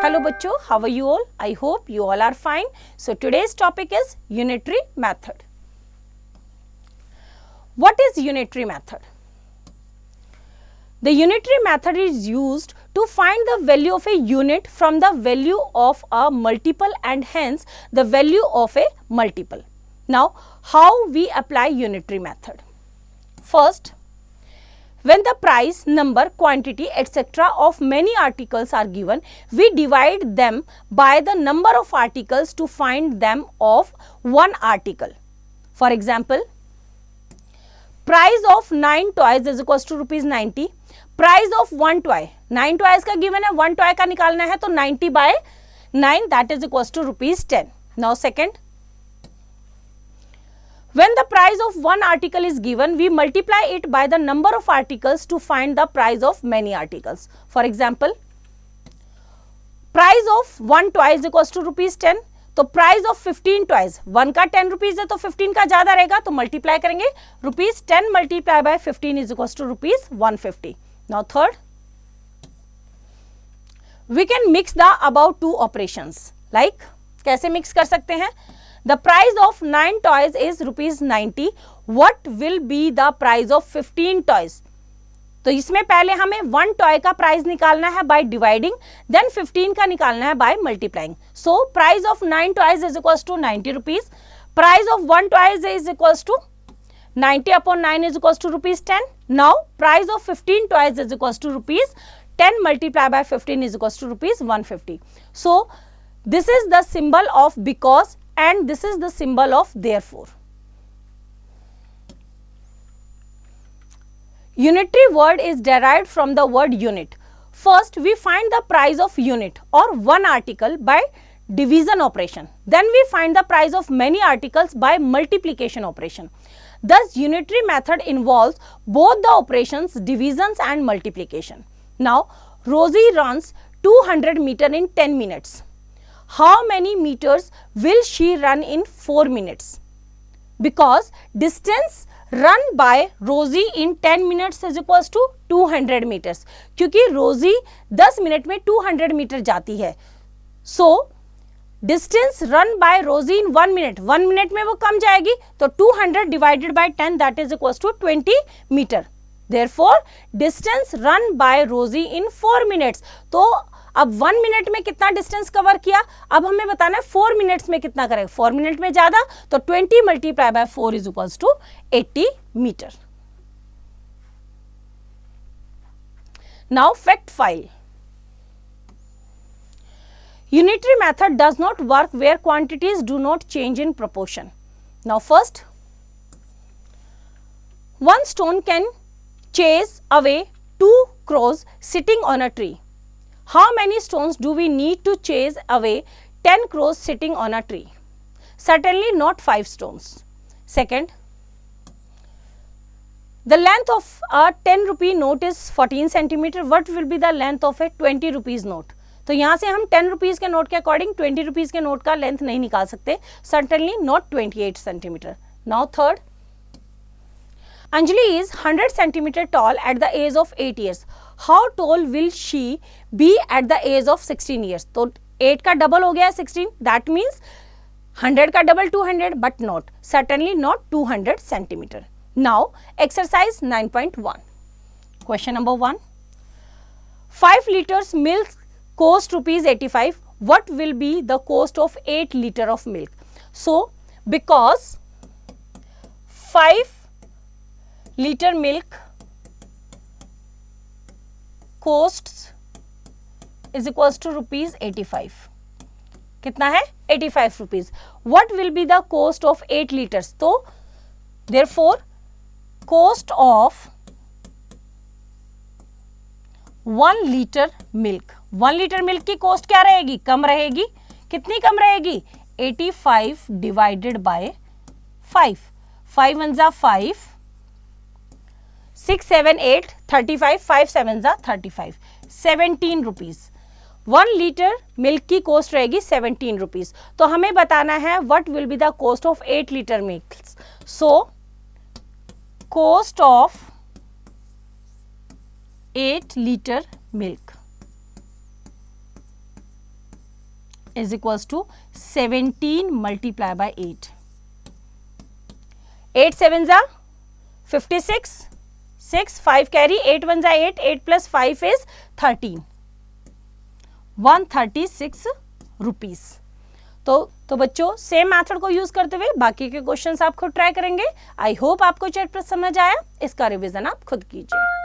Hello bachcho, how are you all? I hope you all are fine. So today's topic is unitary method. What is unitary method? The unitary method is used to find the value of a unit from the value of a multiple and hence the value of a multiple. Now, how we apply unitary method? First, when the price, number, quantity, etc. of many articles are given, we divide them by the number of articles to find them of one article. For example, price of 9 toys is equals to rupees 90. Price of 1 toy, 9 toys का given है, 1 toy का निकालना है तो 90 by 9 that is equals to rupees 10. Now second, when the price of one article is given, we multiply it by the number of articles to find the price of many articles. For example, price of 1 toy is equals to rupees 10. तो price of 15 toys, 1 का 10 rupees है तो 15 का ज्यादा रहेगा तो multiply करेंगे, rupees 10 multiply by 15 is equal to rupees 150. Now third, we can mix the about two operations. Like कैसे मिक्स कर सकते हैं? The price of 9 toys is rupees 90. What will be the price of 15 toys? तो इसमें पहले हमें 1 टॉय का प्राइस निकालना है बाय डिवाइडिंग, देन 15 का निकालना है by multiplying. So price of 9 toys is equals to 90 rupees. Price of 1 toys is equals to 90 upon 9 is equals to rupees 10. Now price of 15 toys is equals to rupees 10 multiply by 15 is equals to rupees 150. So this is the symbol of because and this is the symbol of therefore. Unitary word is derived from the word unit. First, we find the price of unit or one article by division operation. Then we find the price of many articles by multiplication operation. Thus, unitary method involves both the operations divisions and multiplication. Now, Rosie runs 200 meters in 10 minutes. How many meters will she run in 4 minutes? Because distance run by Rosie in 10 minutes is equals to 200 meters. क्योंकि Rosie 10 minute में 200 metre जाती है. So distance run by Rosie in 1 minute, 1 minute में वो कम जाएगी तो 200 divided by 10 that is equals to 20 metre. Therefore distance run by Rosie in 4 minutes. तो अब 1 मिनट में कितना डिस्टेंस कवर किया, अब हमें बताना है 4 मिनट्स में कितना करेगा. 4 मिनट में ज्यादा तो 20 multiply by 4 is equals to 80 metre. Now fact file. Unitary method does not work where quantities do not change in proportion. Now first, one stone can chase away 2 crows sitting on a tree. How many stones do we need to chase away 10 crows sitting on a tree? Certainly not 5 stones. Second, the length of a 10 rupee note is 14 centimeter. What will be the length of a 20 rupees note? तो यहाँ से हम 10 rupees के note के according 20 rupees के note का length नहीं निकाल सकते. Certainly not 28 centimeter. Now third, Anjali is 100 centimeter tall at the age of 8 years. How tall will she be at the age of 16 years? तो 8 का डबल हो गया है 16. That means 100 का double 200 but not. Certainly not 200 centimeter. Now exercise 9.1. Question number 1. 5 liters milk cost rupees 85. What will be the cost of 8 liter of milk? So because 5 liter milk costs is equals to rupees 85. कितना है? 85 rupees. What will be the cost of 8 liters? तो therefore cost of 1 liter milk. 1 liter milk की cost क्या रहेगी? कम रहेगी. कितनी कम रहेगी? 85 divided by 5. 5 1 जा 5. 6 7 8 35. 5 7 जा 35. 17 रुपीज. 1 लीटर मिल्क की कॉस्ट रहेगी 17 रुपीज. तो हमें बताना है what will be the cost of 8 litre milk. So cost of 8 liter milk is equals to 17 multiply by 8. 8 7 जा 56, 6 5 कैरी, 8 1 जा 8, 8 प्लस 5 इज 13, 136 रुपीज. तो बच्चों सेम मेथड को यूज करते हुए बाकी के क्वेश्चंस आप खुद ट्राई करेंगे. आई होप आपको चैप्टर समझ आया. इसका रिवीजन आप खुद कीजिए.